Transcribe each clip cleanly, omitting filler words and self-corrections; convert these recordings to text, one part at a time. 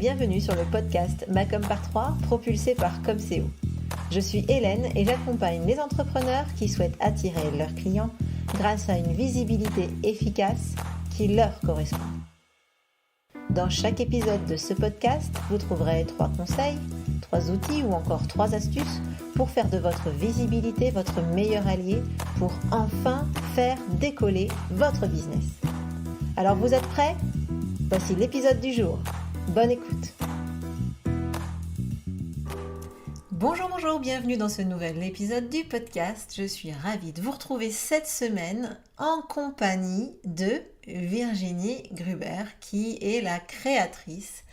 bienvenue sur le podcast Macom par 3, propulsé par Comseo. Je suis Hélène et j'accompagne les entrepreneurs qui souhaitent attirer leurs clients grâce à une visibilité efficace qui leur correspond. Dans chaque épisode de ce podcast, vous trouverez 3 conseils, 3 outils ou encore 3 astuces pour faire de votre visibilité votre meilleur allié pour enfin faire décoller votre business. Alors vous êtes prêts ? Voici l'épisode du jour. Bonne écoute. Bonjour, bienvenue dans ce nouvel épisode du podcast. Je suis ravie de vous retrouver cette semaine en compagnie de Virginie Gruber, qui est la créatrice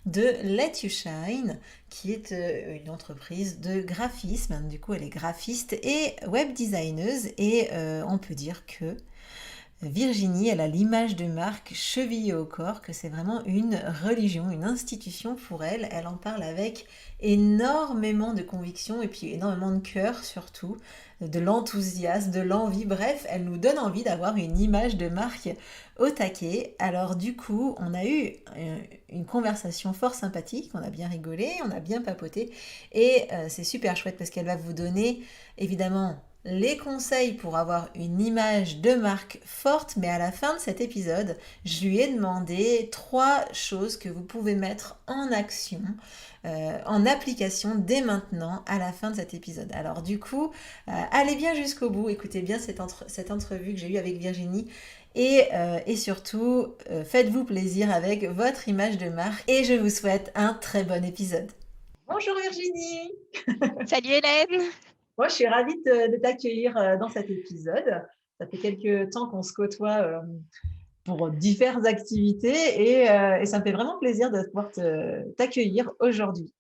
de Let You Shine, qui est une entreprise de graphisme. Du coup, elle est graphiste et web designeuse et on peut dire que Virginie, elle a l'image de marque chevillée au corps, que c'est vraiment une religion, une institution pour elle. Elle en parle avec énormément de conviction et puis énormément de cœur surtout, de l'enthousiasme, de l'envie. Bref, elle nous donne envie d'avoir une image de marque au taquet. Alors du coup, on a eu une conversation fort sympathique, on a bien rigolé, on a bien papoté et c'est super chouette parce qu'elle va vous donner évidemment les conseils pour avoir une image de marque forte, mais à la fin de cet épisode, je lui ai demandé 3 choses que vous pouvez mettre en action, en application dès maintenant à la fin de cet épisode. Alors du coup, allez bien jusqu'au bout, écoutez bien cette entrevue que j'ai eue avec Virginie et surtout, faites-vous plaisir avec votre image de marque et je vous souhaite un très bon épisode. Bonjour Virginie. Salut Hélène. Moi, je suis ravie de t'accueillir dans cet épisode. Ça fait quelques temps qu'on se côtoie pour diverses activités et ça me fait vraiment plaisir de pouvoir t'accueillir aujourd'hui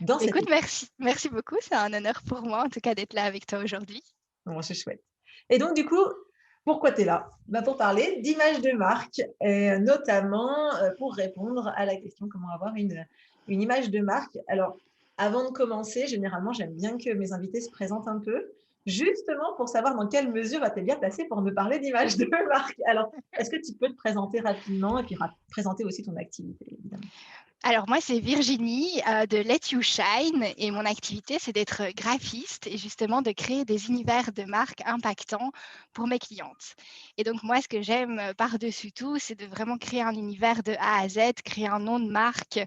dans cet Écoute, épisode. merci beaucoup. C'est un honneur pour moi, en tout cas, d'être là avec toi aujourd'hui. Bon, c'est chouette. Et donc, du coup, pourquoi tu es là ? Pour parler d'image de marque, et notamment pour répondre à la question comment avoir une image de marque. Alors, avant de commencer, généralement, j'aime bien que mes invités se présentent un peu, justement pour savoir dans quelle mesure tu es bien placée pour me parler d'image de marque. Alors, est-ce que tu peux te présenter rapidement et puis présenter aussi ton activité, évidemment ? Alors moi, c'est Virginie de Let You Shine et mon activité, c'est d'être graphiste et justement de créer des univers de marque impactants pour mes clientes. Et donc moi, ce que j'aime par-dessus tout, c'est de vraiment créer un univers de A à Z, créer un nom de marque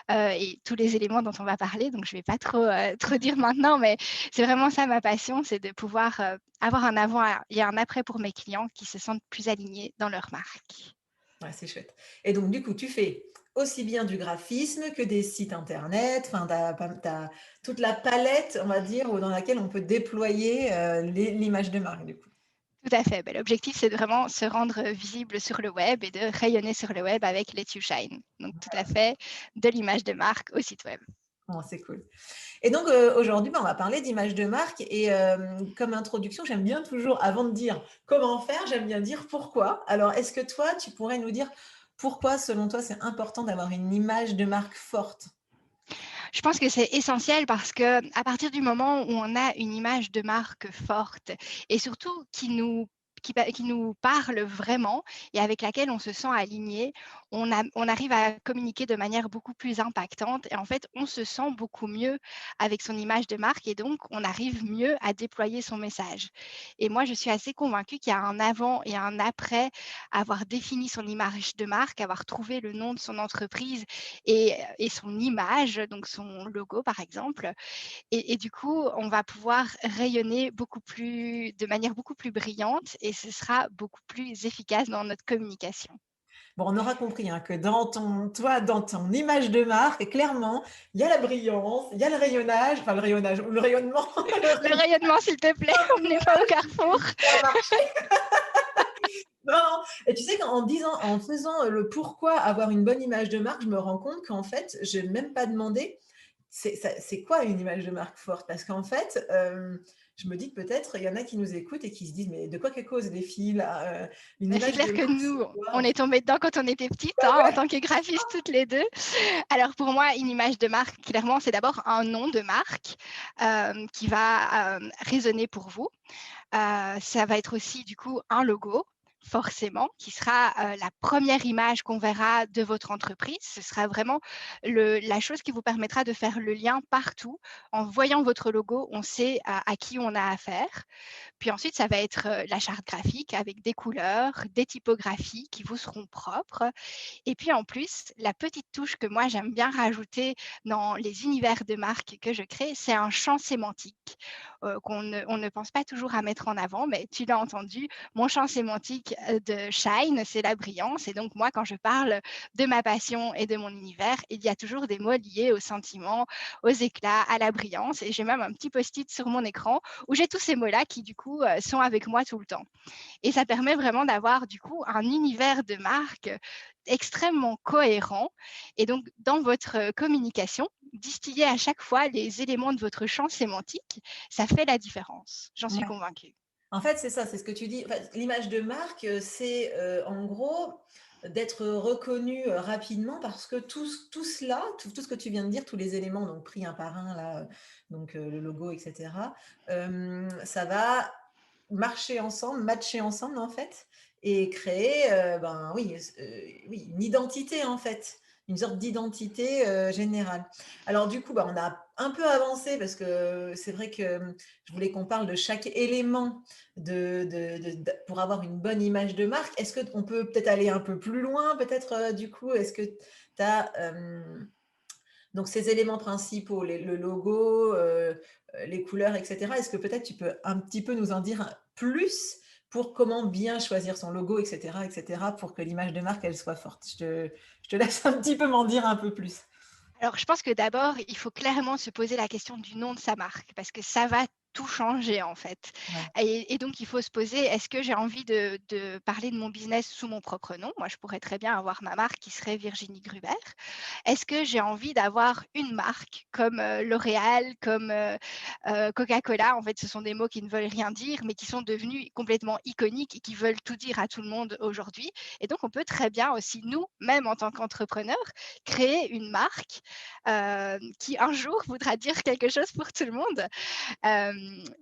et tous les éléments dont on va parler. Donc je ne vais pas trop dire maintenant, mais c'est vraiment ça ma passion, c'est de pouvoir avoir un avant et un après pour mes clients qui se sentent plus alignés dans leur marque. Ouais, c'est chouette. Et donc, du coup, tu fais aussi bien du graphisme que des sites internet. Enfin, tu as toute la palette, on va dire, dans laquelle on peut déployer l'image de marque, du coup. Tout à fait. L'objectif, c'est de vraiment se rendre visible sur le web et de rayonner sur le web avec Let You Shine. Donc, tout à fait, de l'image de marque au site web. Oh, c'est cool. Et donc, aujourd'hui, on va parler d'image de marque. Et comme introduction, j'aime bien toujours, avant de dire comment faire, j'aime bien dire pourquoi. Alors, est-ce que toi, tu pourrais nous dire pourquoi, selon toi, c'est important d'avoir une image de marque forte ? Je pense que c'est essentiel parce que à partir du moment où on a une image de marque forte et surtout qui nous parle vraiment et avec laquelle on se sent aligné, on arrive à communiquer de manière beaucoup plus impactante et en fait, on se sent beaucoup mieux avec son image de marque et donc on arrive mieux à déployer son message. Et moi, je suis assez convaincue qu'il y a un avant et un après avoir défini son image de marque, avoir trouvé le nom de son entreprise et son image, donc son logo par exemple. Et du coup, on va pouvoir rayonner de manière beaucoup plus brillante et ce sera beaucoup plus efficace dans notre communication. Bon, on aura compris que dans ton image de marque, clairement, il y a la brillance, il y a le rayonnage, enfin le rayonnage ou le rayonnement. Le rayonnement, s'il te plaît, on n'est pas au carrefour. Ça a marché. Non. Et tu sais en faisant le pourquoi avoir une bonne image de marque, je me rends compte qu'en fait, je n'ai même pas demandé c'est quoi une image de marque forte ? Parce qu'en fait, je me dis que peut-être il y en a qui nous écoutent et qui se disent mais de quoi qu'elle cause les filles là une C'est image clair de que marque, nous, c'est quoi ? on est tombés dedans quand on était petites, en tant que graphistes toutes les deux. Alors pour moi, une image de marque, clairement, c'est d'abord un nom de marque qui va résonner pour vous. Ça va être aussi du coup un logo forcément, qui sera la première image qu'on verra de votre entreprise. Ce sera vraiment la chose qui vous permettra de faire le lien partout. En voyant votre logo, on sait à qui on a affaire. Puis ensuite, ça va être la charte graphique avec des couleurs, des typographies qui vous seront propres. Et puis en plus, la petite touche que moi j'aime bien rajouter dans les univers de marque que je crée, c'est un champ sémantique on ne pense pas toujours à mettre en avant, mais tu l'as entendu, mon champ sémantique de Shine, c'est la brillance. Et donc moi, quand je parle de ma passion et de mon univers, il y a toujours des mots liés aux sentiments, aux éclats, à la brillance. Et j'ai même un petit post-it sur mon écran où j'ai tous ces mots-là qui du coup sont avec moi tout le temps. Et ça permet vraiment d'avoir du coup un univers de marque extrêmement cohérent. Et donc, dans votre communication, distiller à chaque fois les éléments de votre champ sémantique, ça fait la différence. J'en suis Ouais. convaincue. En fait, c'est ça, c'est ce que tu dis. Enfin, l'image de marque, c'est en gros d'être reconnu rapidement parce que tout cela, tout ce que tu viens de dire, tous les éléments, donc pris un par un, là, donc le logo, etc., ça va marcher ensemble, matcher ensemble, en fait, et créer, ben oui, oui, une identité, en fait, une sorte d'identité générale. Alors, du coup, bah, on a un peu avancé parce que c'est vrai que je voulais qu'on parle de chaque élément pour avoir une bonne image de marque. Est-ce qu'on peut peut-être aller un peu plus loin, peut-être du coup, est-ce que tu as donc ces éléments principaux, le logo, les couleurs, etc. Est-ce que peut-être tu peux un petit peu nous en dire plus pour comment bien choisir son logo, etc., pour que l'image de marque, elle soit forte. Je te laisse un petit peu m'en dire un peu plus. Alors, je pense que d'abord, il faut clairement se poser la question du nom de sa marque parce que ça va tout changer en fait. Ouais. Et donc, il faut se poser, est-ce que j'ai envie de parler de mon business sous mon propre nom? Moi, je pourrais très bien avoir ma marque qui serait Virginie Gruber. Est-ce que j'ai envie d'avoir une marque comme L'Oréal, comme Coca-Cola? En fait, ce sont des mots qui ne veulent rien dire, mais qui sont devenus complètement iconiques et qui veulent tout dire à tout le monde aujourd'hui. Et donc, on peut très bien aussi, nous, même en tant qu'entrepreneurs, créer une marque qui un jour voudra dire quelque chose pour tout le monde,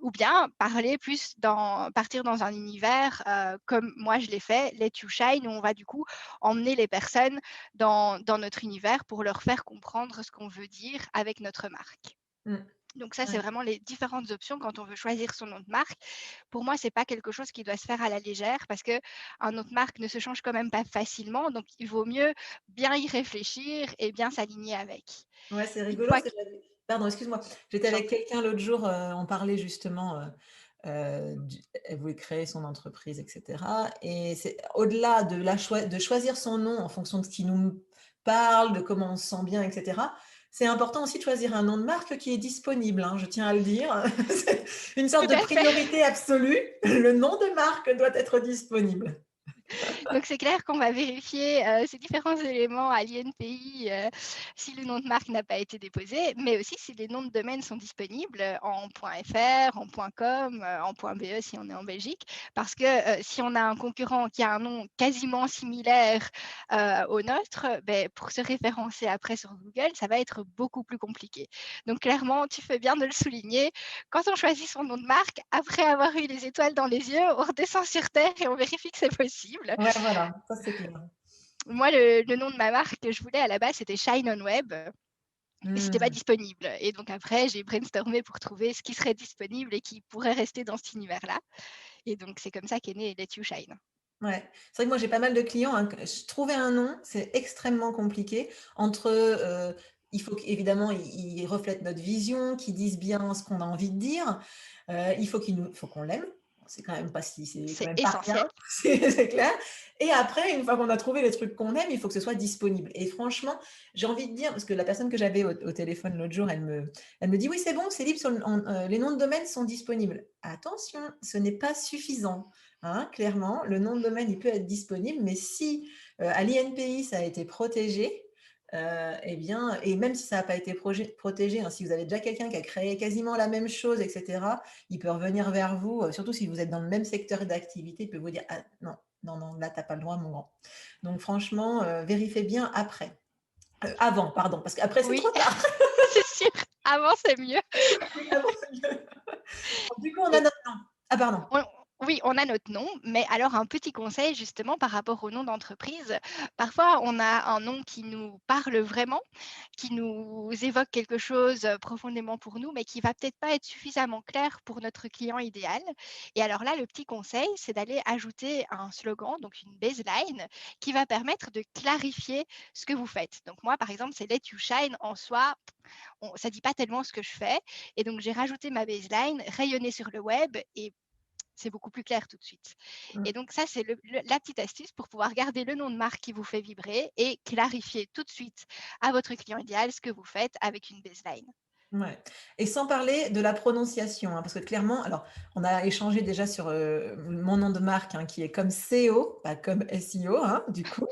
ou bien partir dans un univers comme moi je l'ai fait, Let You Shine, où on va du coup emmener les personnes dans notre univers pour leur faire comprendre ce qu'on veut dire avec notre marque. Mm. Donc ça, c'est Ouais. vraiment les différentes options quand on veut choisir son nom de marque. Pour moi, c'est pas quelque chose qui doit se faire à la légère parce que un nom de marque ne se change quand même pas facilement. Donc, il vaut mieux bien y réfléchir et bien s'aligner avec. Ouais, c'est Une rigolo fois parce que que pardon, excuse-moi. J'étais j'en avec prie. quelqu'un l'autre jour, on parlait justement, elle voulait créer son entreprise et cetera et c'est au-delà de choisir son nom en fonction de ce qui nous parle, de comment on se sent bien et cetera, c'est important aussi de choisir un nom de marque qui est disponible, hein, je tiens à le dire. C'est une sorte Tout de à fait. priorité absolue. Le nom de marque doit être disponible. Donc c'est clair qu'on va vérifier, ces différents éléments à l'INPI, si le nom de marque n'a pas été déposé, mais aussi si les noms de domaine sont disponibles, en .fr, en .com, en .be si on est en Belgique. Parce que, si on a un concurrent qui a un nom quasiment similaire, au nôtre, beh, pour se référencer après sur Google, ça va être beaucoup plus compliqué. Donc clairement, tu fais bien de le souligner. Quand on choisit son nom de marque, après avoir eu les étoiles dans les yeux, on redescend sur terre et on vérifie que c'est possible. Ouais, voilà, ça c'est clair. Moi, le nom de ma marque que je voulais à la base, c'était Shine on Web, mais c'était pas Mmh. disponible. Et donc après, j'ai brainstormé pour trouver ce qui serait disponible et qui pourrait rester dans cet univers-là. Et donc, c'est comme ça qu'est né Let You Shine. Ouais, c'est vrai que moi j'ai pas mal de clients, hein, trouver un nom, c'est extrêmement compliqué. Entre, il faut qu'évidemment ils reflètent notre vision, qu'ils disent bien ce qu'on a envie de dire. Il faut qu'on l'aime. C'est quand même pas si c'est quand C'est même pas rien, essentiel. c'est clair. Et après, une fois qu'on a trouvé les trucs qu'on aime, il faut que ce soit disponible. Et franchement, j'ai envie de dire, parce que la personne que j'avais au téléphone l'autre jour, elle me dit: «Oui, c'est bon, c'est libre sur les noms de domaine sont disponibles». Attention, ce n'est pas suffisant. Hein, clairement, le nom de domaine, il peut être disponible, mais si à l'INPI, ça a été protégé, eh bien, et même si ça n'a pas été protégé, hein, si vous avez déjà quelqu'un qui a créé quasiment la même chose, etc., il peut revenir vers vous, surtout si vous êtes dans le même secteur d'activité, il peut vous dire: «Ah non, non, non, là, tu n'as pas le droit, mon grand». Donc franchement, vérifiez bien après. Avant, pardon, parce qu'après, c'est Oui, trop tard. c'est sûr. Avant, c'est mieux. Oui, avant, c'est mieux. Du coup, on a Et notre nom. Ah pardon. on Oui, on a notre nom, mais alors un petit conseil justement par rapport au nom d'entreprise. Parfois, on a un nom qui nous parle vraiment, qui nous évoque quelque chose profondément pour nous, mais qui va peut-être pas être suffisamment clair pour notre client idéal. Et alors là, le petit conseil, c'est d'aller ajouter un slogan, donc une baseline, qui va permettre de clarifier ce que vous faites. Donc moi, par exemple, c'est Let You Shine en soi, ça dit pas tellement ce que je fais. Et donc j'ai rajouté ma baseline, rayonner sur le web et c'est beaucoup plus clair tout de suite. Et Mm. donc ça, c'est la petite astuce pour pouvoir garder le nom de marque qui vous fait vibrer et clarifier tout de suite à votre client idéal ce que vous faites avec une baseline. Ouais, et sans parler de la prononciation, hein, parce que clairement, alors, on a échangé déjà sur mon nom de marque, hein, qui est comme SEO, pas comme SEO, hein, du coup.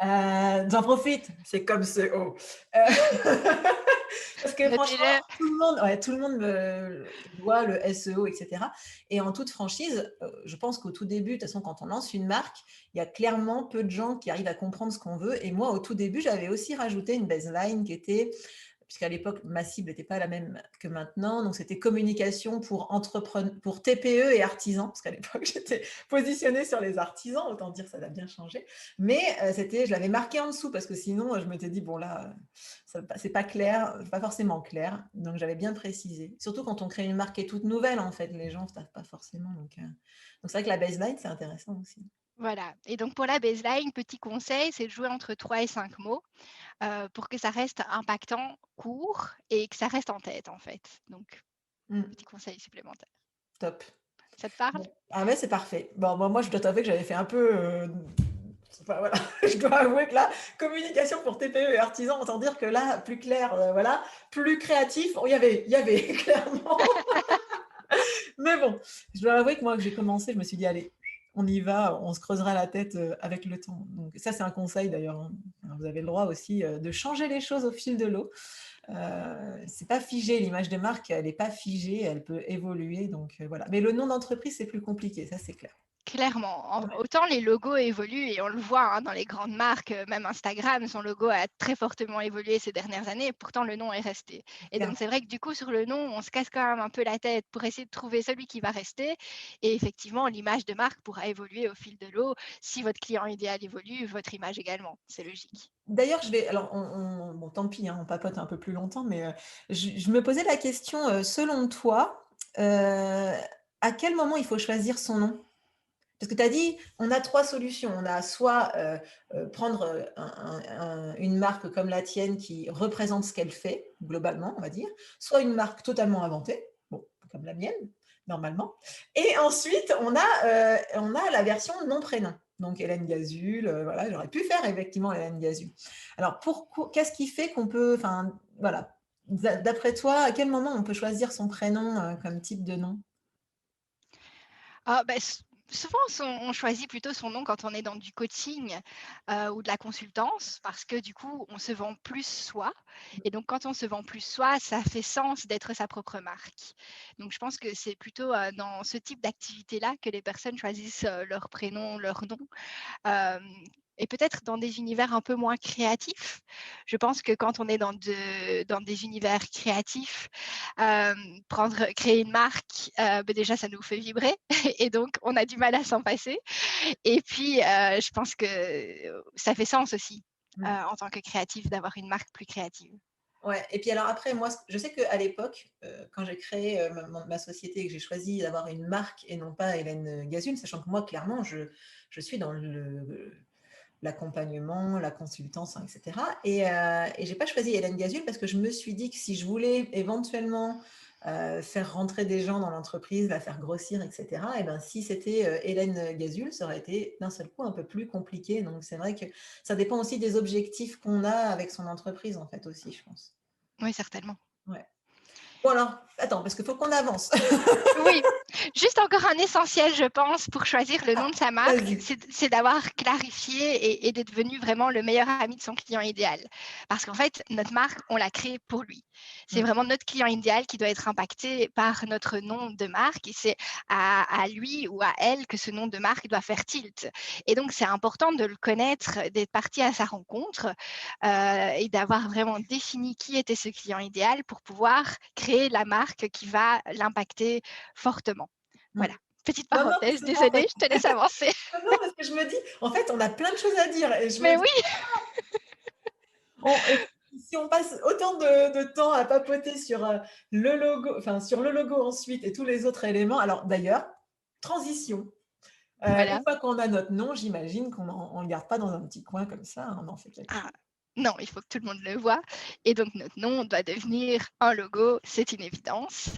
J'en profite, c'est comme SEO. Parce que franchement, Notez-le. tout le monde voit le SEO, etc. Et en toute franchise, je pense qu'au tout début, de toute façon, quand on lance une marque, il y a clairement peu de gens qui arrivent à comprendre ce qu'on veut. Et moi, au tout début, j'avais aussi rajouté une baseline qui était, puisqu'à l'époque, ma cible n'était pas la même que maintenant. Donc, c'était communication pour TPE et artisans, parce qu'à l'époque, j'étais positionnée sur les artisans, autant dire ça a bien changé. Mais je l'avais marqué en dessous, parce que sinon, je m'étais dit, bon là, c'est pas clair, pas forcément clair. Donc, j'avais bien précisé. Surtout quand on crée une marque qui est toute nouvelle, en fait, les gens ne savent pas forcément. Donc c'est vrai que la baseline, c'est intéressant aussi. Voilà. Et donc pour la baseline, petit conseil, c'est de jouer entre 3 et 5 mots pour que ça reste impactant, court et que ça reste en tête en fait. Donc, Mm, petit conseil supplémentaire. top. Ça te parle? Bon. Ah ouais, c'est parfait. Bon, moi, je dois t'avouer que j'avais fait un peu. Enfin, voilà. Je dois avouer que là, communication pour TPE et artisans, autant dire que là, plus clair, voilà, plus créatif. Oh, il y avait clairement. Mais bon, je dois avouer que moi, que j'ai commencé, je me suis dit, allez, on y va, on se creusera la tête avec le temps. Donc, ça, c'est un conseil d'ailleurs, hein. Vous avez le droit aussi de changer les choses au fil de l'eau. C'est pas figé, l'image de marque, elle n'est pas figée, elle peut évoluer. Donc, voilà. Mais le nom d'entreprise, c'est plus compliqué, ça, c'est clair. Clairement, Ouais. autant les logos évoluent et on le voit hein, dans les grandes marques, même Instagram, son logo a très fortement évolué ces dernières années, pourtant le nom est resté. Et donc Clairement. c'est vrai que du coup sur le nom, on se casse quand même un peu la tête pour essayer de trouver celui qui va rester. Et effectivement, l'image de marque pourra évoluer au fil de l'eau. Si votre client idéal évolue, votre image également, c'est logique. D'ailleurs, alors, bon, tant pis, hein, on papote un peu plus longtemps, mais je me posais la question, selon toi, à quel moment il faut choisir son nom? Parce que tu as dit, on a 3 solutions. On a soit, prendre, une marque comme la tienne qui représente ce qu'elle fait, globalement, on va dire, soit une marque totalement inventée, bon, comme la mienne, normalement, et ensuite on a la version nom-prénom. Donc Hélène Gazul, voilà, j'aurais pu faire effectivement Hélène Gazul. Alors pourquoi qu'est-ce qui fait qu'on peut, enfin, voilà, d'après toi, à quel moment on peut choisir son prénom, comme type de nom? Ah, bah, souvent, on choisit plutôt son nom quand on est dans du coaching ou de la consultance parce que du coup, on se vend plus soi. Et donc, quand on se vend plus soi, ça fait sens d'être sa propre marque. Donc, je pense que c'est plutôt dans ce type d'activité-là que les personnes choisissent leur prénom, leur nom. Euh, et peut-être dans des univers un peu moins créatifs. Je pense que quand on est dans des univers créatifs, créer une marque, bah déjà, ça nous fait vibrer et donc on a du mal à s'en passer. Et puis, je pense que ça fait sens aussi Mmh. en tant que créatif d'avoir une marque plus créative. Ouais, et puis alors après, moi, je sais qu'à l'époque, quand j'ai créé ma société et que j'ai choisi d'avoir une marque et non pas Hélène Gazul, sachant que moi, clairement, je suis dans l'accompagnement, la consultance, hein, etc. Et j'ai pas choisi Hélène Gazul parce que je me suis dit que si je voulais éventuellement faire rentrer des gens dans l'entreprise, la faire grossir, etc., et ben, si c'était Hélène Gazul, ça aurait été d'un seul coup un peu plus compliqué. Donc c'est vrai que ça dépend aussi des objectifs qu'on a avec son entreprise, en fait, aussi, je pense. Oui, certainement. Ouais. Bon alors, attends, parce qu'il faut qu'on avance. Oui, juste encore un essentiel, je pense, pour choisir le nom Ah, de sa marque, vas-y. c'est d'avoir clarifié et d'être devenu vraiment le meilleur ami de son client idéal. Parce qu'en fait, notre marque, on l'a créée pour lui. C'est Mm. vraiment notre client idéal qui doit être impacté par notre nom de marque et c'est à lui ou à elle que ce nom de marque doit faire tilt. Et donc, c'est important de le connaître, d'être parti à sa rencontre et d'avoir vraiment défini qui était ce client idéal pour pouvoir créer la marque qui va l'impacter fortement. Mm. Voilà, Petite Non, non, mais parenthèse, c'est bon, en fait. désolée, je te laisse avancer. Non, non, parce que je me dis, en fait, on a plein de choses à dire et je me Mais dis, oui, et si on passe autant de temps à papoter sur le logo, enfin sur le logo ensuite et tous les autres éléments. Alors d'ailleurs, transition. Une voilà. fois qu'on a notre nom, j'imagine qu'on ne le garde pas dans un petit coin comme ça, hein, on en fait quelque Ah, chose. non, il faut que tout le monde le voie et donc notre nom doit devenir un logo, c'est une évidence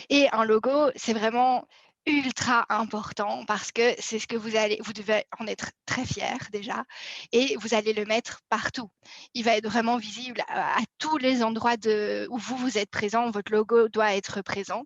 et un logo, c'est vraiment ultra important parce que c'est ce que vous devez en être très fier déjà et vous allez le mettre partout. Il va être vraiment visible à tous les endroits où vous êtes présent, votre logo doit être présent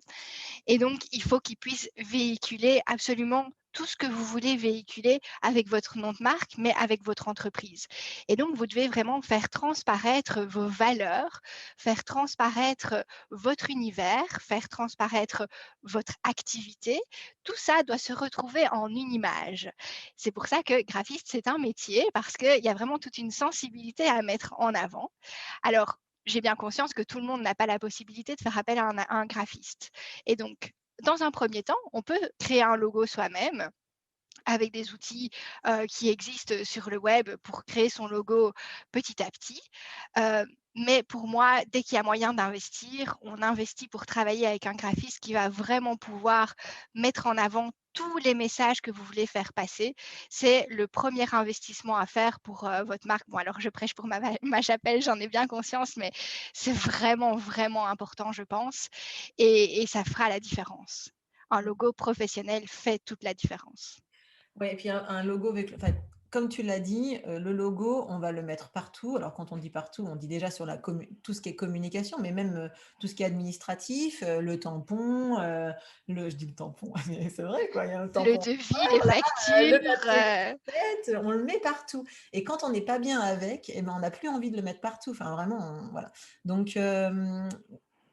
et donc, il faut qu'il puisse véhiculer absolument tout ce que vous voulez véhiculer avec votre nom de marque, mais avec votre entreprise. Et donc, vous devez vraiment faire transparaître vos valeurs, faire transparaître votre univers, faire transparaître votre activité. Tout ça doit se retrouver en une image. C'est pour ça que graphiste, c'est un métier parce qu'il y a vraiment toute une sensibilité à mettre en avant. Alors, j'ai bien conscience que tout le monde n'a pas la possibilité de faire appel à un graphiste. Et donc, dans un premier temps, on peut créer un logo soi-même avec des outils qui existent sur le web pour créer son logo petit à petit. Euh, mais pour moi, dès qu'il y a moyen d'investir, on investit pour travailler avec un graphiste qui va vraiment pouvoir mettre en avant tous les messages que vous voulez faire passer. C'est le premier investissement à faire pour votre marque. Bon, alors je prêche pour ma chapelle, j'en ai bien conscience, mais c'est vraiment, vraiment important, je pense. Et ça fera la différence. Un logo professionnel fait toute la différence. Ouais, et puis un logo avec, enfin, comme tu l'as dit, le logo, on va le mettre partout. Alors quand on dit partout, on dit déjà sur tout ce qui est communication, mais même tout ce qui est administratif, le tampon, je dis le tampon, mais c'est vrai quoi, il y a un Le tampon, devis, les le factures, papier toilette, on le met partout. Et quand on n'est pas bien avec, eh ben, on n'a plus envie de le mettre partout. Enfin vraiment, voilà. Donc,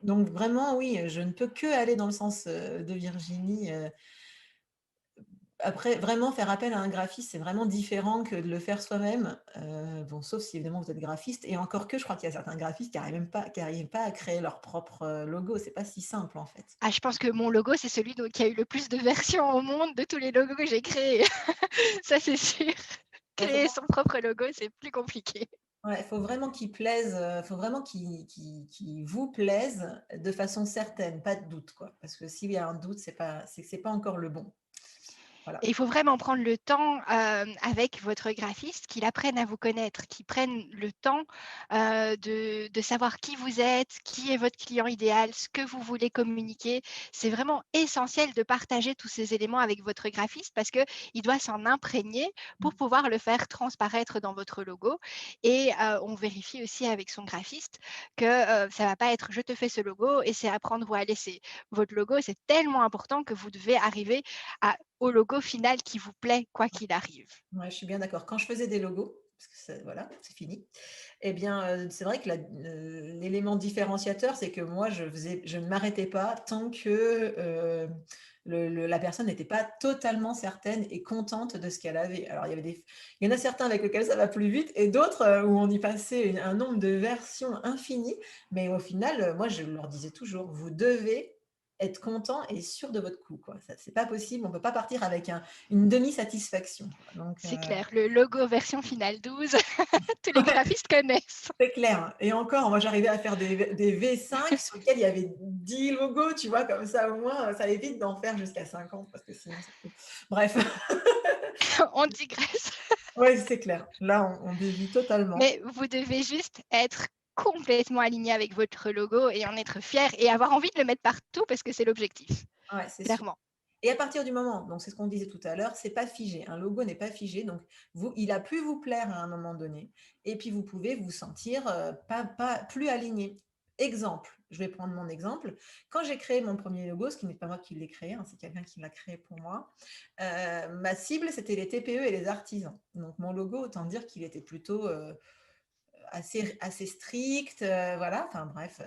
donc vraiment, oui, je ne peux que aller dans le sens de Virginie. Après, vraiment faire appel à un graphiste, c'est vraiment différent que de le faire soi-même. Bon, sauf si évidemment vous êtes graphiste. Et encore que, je crois qu'il y a certains graphistes qui arrivent pas à créer leur propre logo. C'est pas si simple en fait. ah, je pense que mon logo, c'est celui qui a eu le plus de versions au monde de tous les logos que j'ai créés. Ça, c'est sûr. Ouais, Créer son propre logo, c'est plus compliqué. faut vraiment qu'il plaise, faut vraiment qu'il vous plaise de façon certaine, pas de doute, quoi. Parce que s'il y a un doute, c'est pas encore le bon. Et Voilà. il faut vraiment prendre le temps avec votre graphiste, qu'il apprenne à vous connaître, qu'il prenne le temps de savoir qui vous êtes, qui est votre client idéal, ce que vous voulez communiquer. C'est vraiment essentiel de partager tous ces éléments avec votre graphiste parce qu'il doit s'en imprégner pour pouvoir le faire transparaître dans votre logo. Et on vérifie aussi avec son graphiste que ça ne va pas être je te fais ce logo et c'est à prendre ou à laisser. Votre logo, c'est tellement important que vous devez arriver au logo final qui vous plaît, quoi qu'il arrive. Ouais, je suis bien d'accord. Quand je faisais des logos, parce que voilà, c'est fini. Eh bien, c'est vrai que l'élément différenciateur, c'est que moi, je ne m'arrêtais pas tant que la personne n'était pas totalement certaine et contente de ce qu'elle avait. Alors, il y en a certains avec lesquels ça va plus vite et d'autres où on y passait un nombre de versions infini. Mais au final, moi, je leur disais toujours, vous devez être content et sûr de votre coup, quoi. Ça, c'est pas possible. On peut pas partir avec une demi-satisfaction, quoi. Donc, C'est clair, le logo version finale 12, tous les ouais, graphistes connaissent. c'est clair. Et encore, moi, j'arrivais à faire des V5 sur lesquels il y avait 10 logos, tu vois, comme ça, au moins, ça évite d'en faire jusqu'à 50, parce que sinon, bref. On digresse. Oui, c'est clair. Là, on dévie totalement. Mais vous devez juste être complètement aligné avec votre logo et en être fier et avoir envie de le mettre partout parce que c'est l'objectif, Ouais, c'est sûr. clairement. Et à partir du moment, donc c'est ce qu'on disait tout à l'heure, c'est pas figé. Un logo n'est pas figé, donc il a pu vous plaire à un moment donné, et puis vous pouvez vous sentir pas plus aligné. Exemple, je vais prendre mon exemple. Quand j'ai créé mon premier logo, ce qui n'est pas moi qui l'ai créé, hein, c'est quelqu'un qui l'a créé pour moi, ma cible, c'était les TPE et les artisans. Donc mon logo, autant dire qu'il était plutôt assez stricte, voilà. Enfin bref,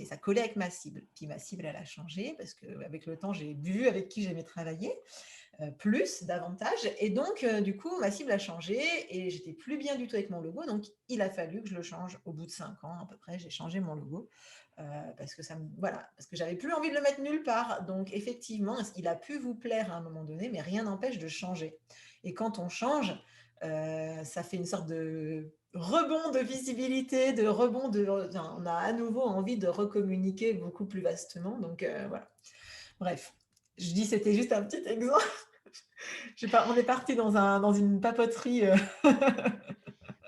ça collait avec ma cible. Puis ma cible, elle a changé parce qu'avec le temps, j'ai vu avec qui j'aimais travailler, davantage. Et donc, du coup, ma cible a changé et j'étais plus bien du tout avec mon logo. Donc, il a fallu que je le change au bout de 5 ans à peu près. J'ai changé mon logo parce que voilà, parce que j'avais plus envie de le mettre nulle part. Donc, effectivement, il a pu vous plaire à un moment donné, mais rien n'empêche de changer. Et quand on change, ça fait une sorte de rebond de visibilité, on a à nouveau envie de recommuniquer beaucoup plus vastement. Donc, voilà. Bref, je dis c'était juste un petit exemple. On est parti dans une papoterie.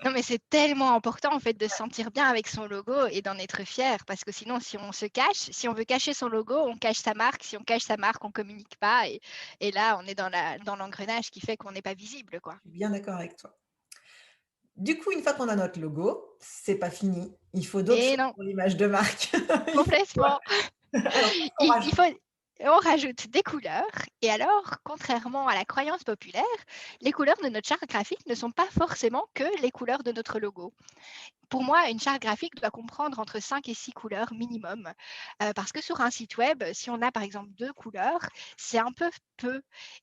Non, mais c'est tellement important en fait de se sentir bien avec son logo et d'en être fier parce que sinon, si on se cache, si on veut cacher son logo, on cache sa marque. Si on cache sa marque, on communique pas et là, on est dans l'engrenage qui fait qu'on n'est pas visible, quoi. Je suis bien d'accord avec toi. Du coup, une fois qu'on a notre logo, c'est pas fini. Il faut d'autres Et choses non, pour l'image de marque. Il faut quoi? complètement. Alors, qu'est-ce qu'on Il rajoute? faut on rajoute des couleurs et alors, contrairement à la croyance populaire, les couleurs de notre charte graphique ne sont pas forcément que les couleurs de notre logo. Pour moi, une charte graphique doit comprendre entre 5 et 6 couleurs minimum, parce que sur un site web, si on a par exemple 2 couleurs, c'est un peu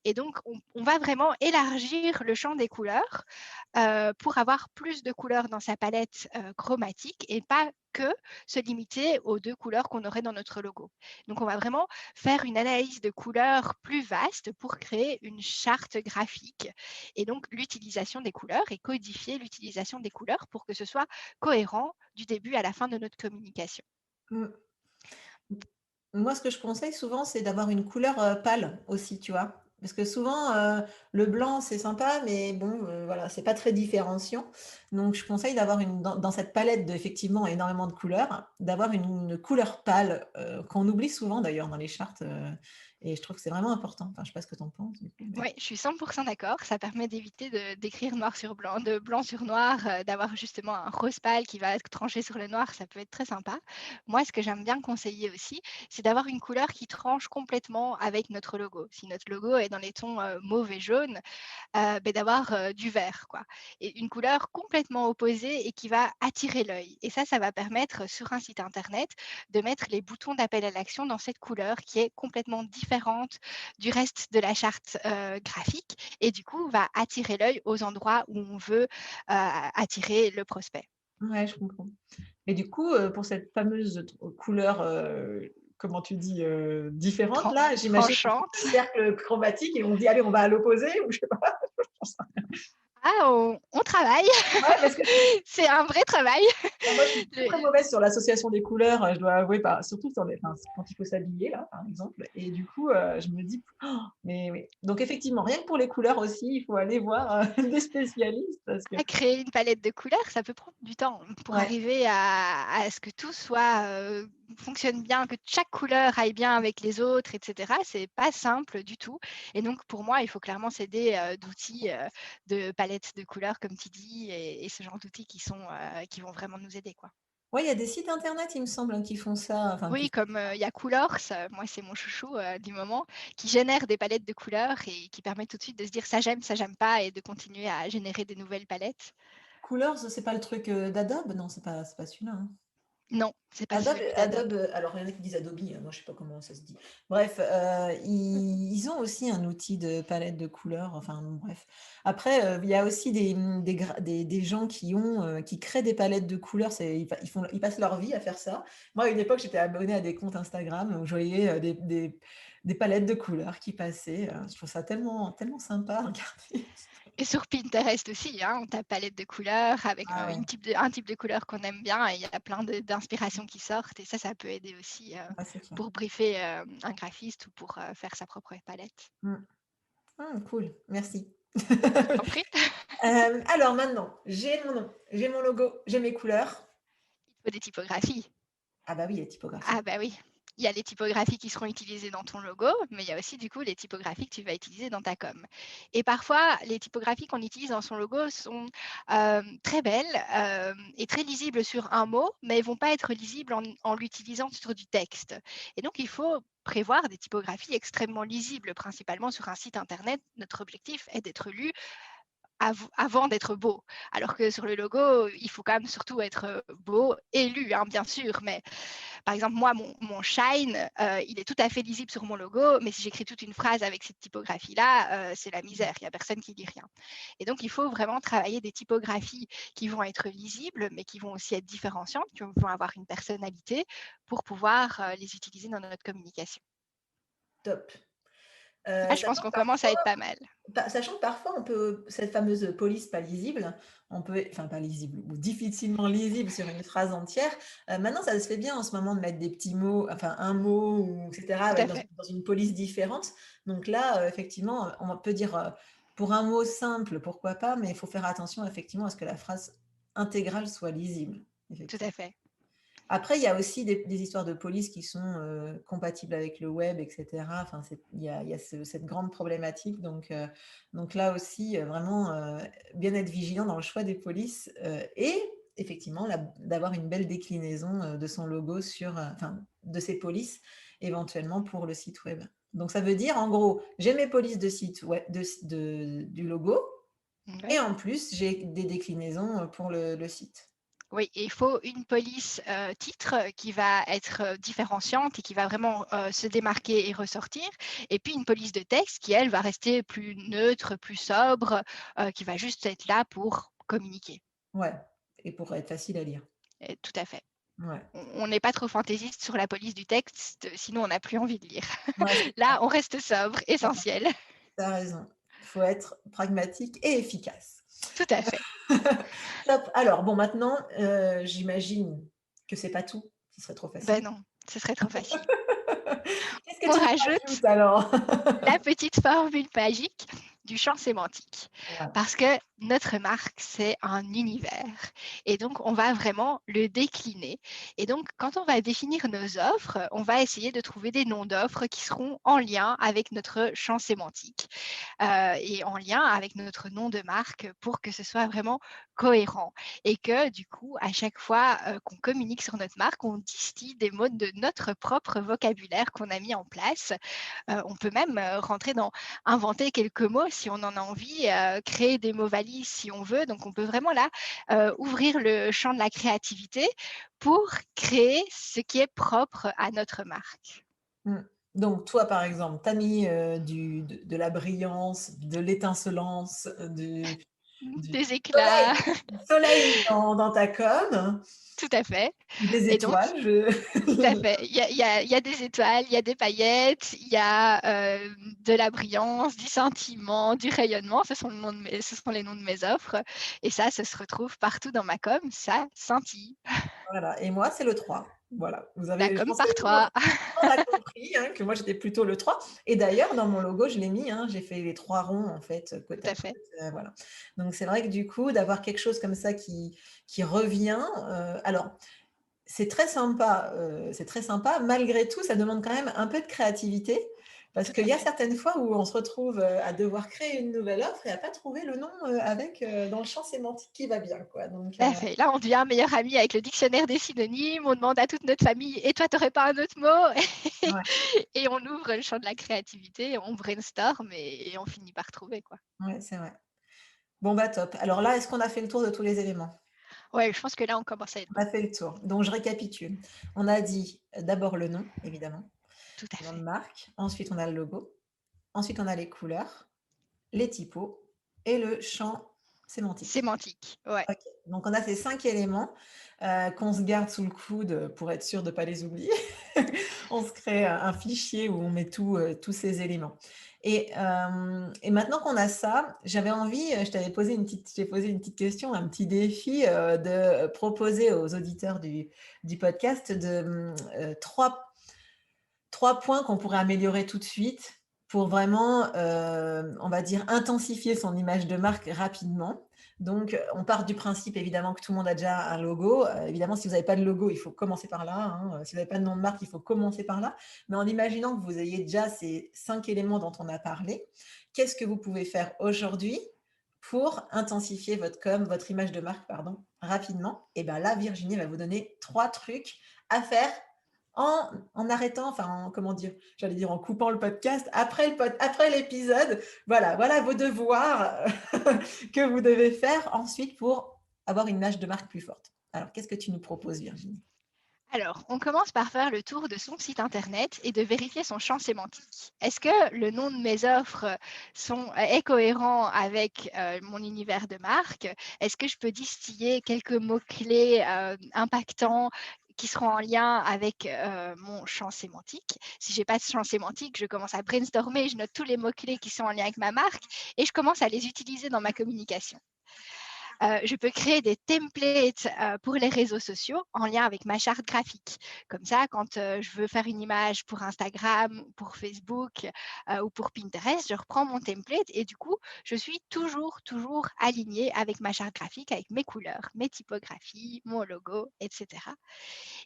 et donc on va vraiment élargir le champ des couleurs, pour avoir plus de couleurs dans sa palette, chromatique et pas que se limiter aux 2 couleurs qu'on aurait dans notre logo. Donc on va vraiment faire une analyse de couleurs plus vaste pour créer une charte graphique et donc l'utilisation des couleurs et codifier l'utilisation des couleurs pour que ce soit cohérent du début à la fin de notre communication. Mmh. Moi, ce que je conseille souvent, c'est d'avoir une couleur, pâle aussi, tu vois? Parce que souvent, le blanc, c'est sympa, mais bon, voilà, c'est pas très différenciant. Donc je conseille d'avoir dans cette palette effectivement énormément de couleurs, d'avoir une couleur pâle, qu'on oublie souvent d'ailleurs dans les chartes, et je trouve que c'est vraiment important. Enfin, je sais pas ce que tu en penses du coup, mais Oui, je suis 100 d'accord. Ça permet d'éviter d'écrire noir sur blanc, de blanc sur noir, d'avoir justement un rose pâle qui va être tranché sur le noir, ça peut être très sympa. Moi, ce que j'aime bien conseiller aussi, c'est d'avoir une couleur qui tranche complètement avec notre logo. Si notre logo est dans les tons, mauve et jaune, d'avoir, du vert, quoi et une couleur complètement opposée et qui va attirer l'œil et ça va permettre sur un site internet de mettre les boutons d'appel à l'action dans cette couleur qui est complètement différente du reste de la charte, graphique et du coup va attirer l'œil aux endroits où on veut, attirer le prospect. ouais, je comprends. Et du coup, pour cette fameuse couleur, comment tu dis? Différente Tran là, j'imagine qu'on fait tranchante. un cercle chromatique et on se dit: «Allez, on va à l'opposé» ou je sais pas. Ah, on travaille, Ouais, parce que c'est un vrai travail. moi, je suis très, très Le mauvaise sur l'association des couleurs, je dois avouer, surtout quand il faut s'habiller là, par exemple et du coup, je me dis: «Oh, mais oui». Donc effectivement, rien que pour les couleurs aussi, il faut aller voir, des spécialistes parce que À créer une palette de couleurs, ça peut prendre du temps pour ouais, arriver à ce que tout soit, fonctionne bien, que chaque couleur aille bien avec les autres et cetera. C'est pas simple du tout et donc pour moi, il faut clairement s'aider, d'outils, de palettes de couleurs comme tu dis et ce genre d'outils qui vont vraiment nous aider, quoi. ouais, il y a des sites internet, il me semble, hein, qui font ça, enfin Oui, qui comme, il y a Coolors, moi c'est mon chouchou, du moment, qui génère des palettes de couleurs et qui permet tout de suite de se dire: ça j'aime pas» et de continuer à générer des nouvelles palettes. Colors, c'est pas le truc, d'Adobe? Non, c'est pas celui-là, hein? Non, c'est pas Adobe celui d'Adobe. Adobe, alors il y en a qui disent Adobe, moi je sais pas comment ça se dit. Bref, ils ont aussi un outil de palette de couleurs, enfin bon, bref. Après, il y a aussi des gens qui créent des palettes de couleurs, ils passent leur vie à faire ça. Moi, à une époque, j'étais abonnée à des comptes Instagram où je voyais, des palettes de couleurs qui passaient, je trouve ça tellement tellement sympa à regarder. Et sur Pinterest aussi, hein, on tape palette de couleurs avec, Ah ouais, un type de couleur qu'on aime bien et il y a plein d'inspirations qui sortent et ça peut aider aussi, ouais, c'est clair. pour briefer, un graphiste ou pour, faire sa propre palette. Mmh. Cool, merci. Je t'en prie. Alors maintenant, j'ai mon nom, j'ai mon logo, j'ai mes couleurs. Il faut des typographies. Ah bah oui, les typographies. Ah bah oui, il y a les typographies qui seront utilisées dans ton logo, mais il y a aussi du coup les typographies que tu vas utiliser dans ta com. Et parfois, les typographies qu'on utilise dans son logo sont très belles et très lisibles sur un mot, mais elles vont pas être lisibles en l'utilisant sur du texte. Et donc, il faut prévoir des typographies extrêmement lisibles, principalement sur un site internet. Notre objectif est d'être lu avant d'être beau. Alors que sur le logo, il faut quand même surtout être beau et lu, hein, bien sûr. Mais par exemple, moi, mon Shine, il est tout à fait lisible sur mon logo, mais si j'écris toute une phrase avec cette typographie-là, c'est la misère. Il n'y a personne qui lit rien. Et donc, il faut vraiment travailler des typographies qui vont être lisibles, mais qui vont aussi être différenciantes, qui vont avoir une personnalité pour pouvoir les utiliser dans notre communication. Top. Là, je Sachant pense qu'on que commence à parfois, être pas mal. sachant que parfois, on peut, cette fameuse police pas lisible, on peut, enfin pas lisible, ou difficilement lisible sur une phrase entière. Maintenant, ça se fait bien en ce moment de mettre des petits mots, enfin un mot, ou, etc., Tout à dans, fait. dans une police différente. Donc là, effectivement, on peut dire, pour un mot simple, pourquoi pas, mais il faut faire attention effectivement à ce que la phrase intégrale soit lisible. Tout à Effectivement. fait. Après, il y a aussi des histoires de police qui sont compatibles avec le web, etc. Enfin, il y a cette grande problématique. Donc là aussi, vraiment, bien être vigilant dans le choix des polices et effectivement, d'avoir une belle déclinaison de son logo sur, enfin, de ses polices, éventuellement pour le site web. Donc ça veut dire, en gros, j'ai mes polices de site web, du logo et Ouais. en plus, j'ai des déclinaisons pour le site. Oui, et il faut une police titre qui va être différenciante et qui va vraiment se démarquer et ressortir. Et puis une police de texte qui, elle, va rester plus neutre, plus sobre, qui va juste être là pour communiquer. Ouais, et pour être facile à lire. Et tout à fait. Ouais. On n'est pas trop fantaisiste sur la police du texte, sinon on n'a plus envie de lire. Ouais, c'est Là, on reste sobre, essentiel. tu as raison. Il faut être pragmatique et efficace. Tout à fait. Top. Alors, bon, maintenant, j'imagine que c'est pas tout. Ce serait trop Ben facile. non, ce serait trop facile. Qu'est-ce que On tu me rajoute rajoutes alors? la petite formule magique du champ sémantique. Ouais. Parce que notre marque, c'est un univers. Et donc, on va vraiment le décliner. Et donc, quand on va définir nos offres, on va essayer de trouver des noms d'offres qui seront en lien avec notre champ sémantique et en lien avec notre nom de marque pour que ce soit vraiment cohérent. Et que du coup, à chaque fois qu'on communique sur notre marque, on distille des mots de notre propre vocabulaire qu'on a mis en place. On peut même rentrer dans inventer quelques mots si on en a envie, créer des mots valises si on veut. Donc on peut vraiment là ouvrir le champ de la créativité pour créer ce qui est propre à notre marque. Mmh. Donc, toi, par exemple, tu as mis de la brillance, de l'étincelance, du Des éclats, soleil dans ta com, tout à fait. des Et donc, étoiles. tout à fait. Il y a des étoiles, il y a des paillettes, il y a de la brillance, du sentiment, du rayonnement. Ce sont les noms de mes offres. Et ça se retrouve partout dans ma com. Ça scintille. Voilà. Et moi, c'est le 3. Voilà. Vous La avez, je com pense que par trois. tout le monde a compris hein, que moi, j'étais plutôt le 3. Et d'ailleurs, dans mon logo, je l'ai mis. Hein, j'ai fait les 3 ronds, en fait, Tout côte à à côte. fait. Voilà. Donc, c'est vrai que du coup, d'avoir quelque chose comme ça qui revient. Alors, c'est très sympa. Malgré tout, ça demande quand même un peu de créativité parce Tout qu'il à y a fait. certaines fois où on se retrouve à devoir créer une nouvelle offre et à pas trouver le nom avec dans le champ sémantique qui va bien, quoi. Donc, Tout à fait. Là, on devient meilleur ami avec le dictionnaire des synonymes. On demande à toute notre famille, et toi, tu n'aurais pas un autre mot? ouais, Et on ouvre le champ de la créativité, on brainstorm et on finit par trouver, quoi. ouais, c'est vrai. Bon, bah top. Alors là, est-ce qu'on a fait le tour de tous les éléments? Ouais, je pense que là, on commence à être On bon. a fait le tour. Donc, je récapitule. On a dit d'abord le nom, évidemment, Tout à le nom de fait. marque. Ensuite, on a le logo. Ensuite, on a les couleurs, les typos et le champ sémantique. Sémantique, ouais. OK. Donc on a ces 5 éléments, qu'on se garde sous le coude, pour être sûr de ne pas les oublier. On se crée un fichier où on met tous ces éléments et maintenant qu'on a ça, j'avais envie, j'ai posé une petite question, un petit défi, de proposer aux auditeurs du podcast de, 3 points qu'on pourrait améliorer tout de suite pour vraiment, on va dire, intensifier son image de marque rapidement. Donc, on part du principe évidemment que tout le monde a déjà un logo. Évidemment, si vous n'avez pas de logo, il faut commencer par là, hein. Si vous n'avez pas de nom de marque, il faut commencer par là. Mais en imaginant que vous ayez déjà ces 5 éléments dont on a parlé, qu'est-ce que vous pouvez faire aujourd'hui pour intensifier votre image de marque, pardon, rapidement? Et bien là, Virginie va vous donner 3 trucs à faire en arrêtant, enfin, comment dire, j'allais dire en coupant le podcast, après l'épisode, voilà vos devoirs que vous devez faire ensuite pour avoir une image de marque plus forte. Alors, qu'est-ce que tu nous proposes, Virginie? Alors, on commence par faire le tour de son site internet et de vérifier son champ sémantique. Est-ce que le nom de mes offres est cohérent avec mon univers de marque? Est-ce que je peux distiller quelques mots-clés impactants qui seront en lien avec mon champ sémantique? Si j'ai pas de champ sémantique, je commence à brainstormer, je note tous les mots-clés qui sont en lien avec ma marque et je commence à les utiliser dans ma communication. Je peux créer des templates pour les réseaux sociaux en lien avec ma charte graphique. Comme ça, quand je veux faire une image pour Instagram, pour Facebook ou pour Pinterest, je reprends mon template et du coup, je suis toujours alignée avec ma charte graphique, avec mes couleurs, mes typographies, mon logo, etc.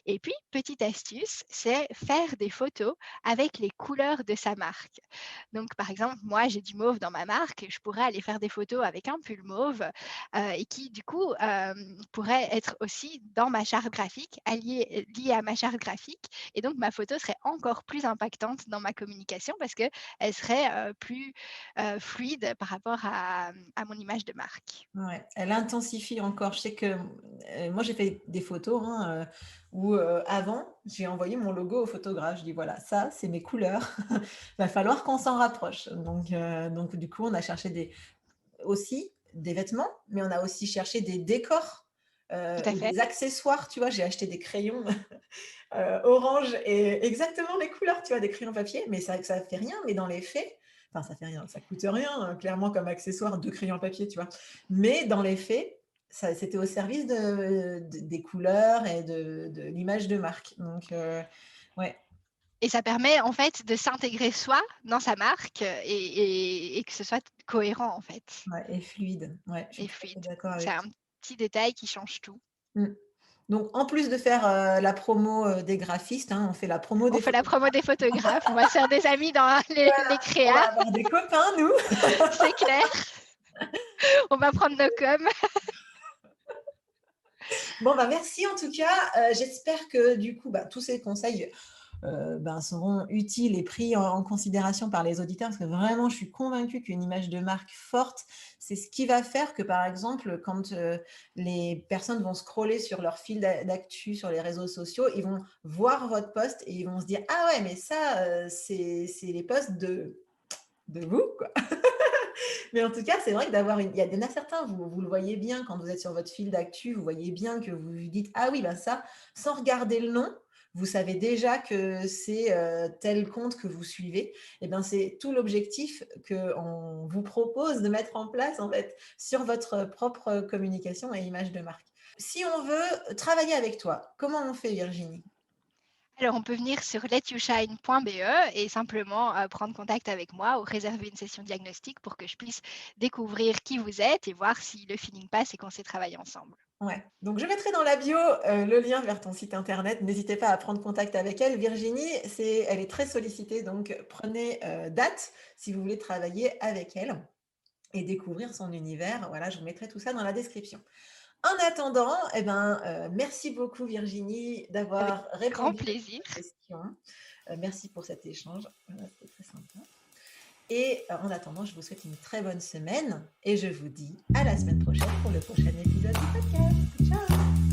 Et puis, petite astuce, c'est faire des photos avec les couleurs de sa marque. Donc, par exemple, moi, j'ai du mauve dans ma marque. Je pourrais aller faire des photos avec un pull mauve et qui, du coup, pourrait être aussi dans ma charte graphique, liée à ma charte graphique. Et donc, ma photo serait encore plus impactante dans ma communication parce qu'elle serait plus fluide par rapport à mon image de marque. Ouais, elle intensifie encore. Je sais que moi, j'ai fait des photos où avant, j'ai envoyé mon logo au photographe. Je dis voilà, ça, c'est mes couleurs. Va falloir qu'on s'en rapproche. Donc, du coup, on a cherché aussi des vêtements, mais on a aussi cherché des décors Tout à ou fait. des accessoires. Tu vois, j'ai acheté des crayons orange et exactement les couleurs, tu vois, des crayons papier, mais ça fait rien. Mais dans les faits, enfin, ça fait rien, ça coûte rien, clairement, comme accessoire, 2 crayons papier, tu vois. Mais dans les faits, c'était au service des couleurs et de l'image de marque. Donc, ouais, Et ça permet en fait de s'intégrer soi dans sa marque et que ce soit cohérent en fait ouais, et fluide. Ouais, je suis et tout à fait fluide. d'accord C'est avec un toi. petit détail qui change tout. Mm. Donc, en plus de faire la promo des graphistes, hein, on fait la promo On des fait la photos. promo des photographes, on va se faire des amis dans les On créas, va avoir des copains, nous. c'est clair. On va prendre nos coms. Bon, bah, merci en tout cas. J'espère que du coup, bah, tous ces conseils seront utiles et pris en considération par les auditeurs parce que vraiment, je suis convaincue qu'une image de marque forte, c'est ce qui va faire que, par exemple, quand les personnes vont scroller sur leur fil d'actu sur les réseaux sociaux, ils vont voir votre post et ils vont se dire ah ouais, mais ça, c'est les posts de vous, quoi. Mais en tout cas, c'est vrai que il y en a certains, vous le voyez bien quand vous êtes sur votre fil d'actu, vous voyez bien que vous vous dites ah oui, ben ça, sans regarder le nom, vous savez déjà que c'est tel compte que vous suivez. Et ben c'est tout l'objectif qu'on vous propose de mettre en place en fait sur votre propre communication et image de marque. Si on veut travailler avec toi, comment on fait, Virginie? Alors on peut venir sur letyourshine.be et simplement prendre contact avec moi ou réserver une session diagnostic pour que je puisse découvrir qui vous êtes et voir si le feeling passe et qu'on sait travailler ensemble. Ouais, donc je mettrai dans la bio le lien vers ton site internet. N'hésitez pas à prendre contact avec elle. Virginie, elle est très sollicitée, donc prenez date si vous voulez travailler avec elle et découvrir son univers. Voilà, je vous mettrai tout ça dans la description. En attendant, merci beaucoup Virginie Avec d'avoir grand répondu à plaisir. mes questions. Merci pour cet échange. Voilà, c'était très sympa. Et en attendant, je vous souhaite une très bonne semaine et je vous dis à la semaine prochaine pour le prochain épisode du podcast. Ciao!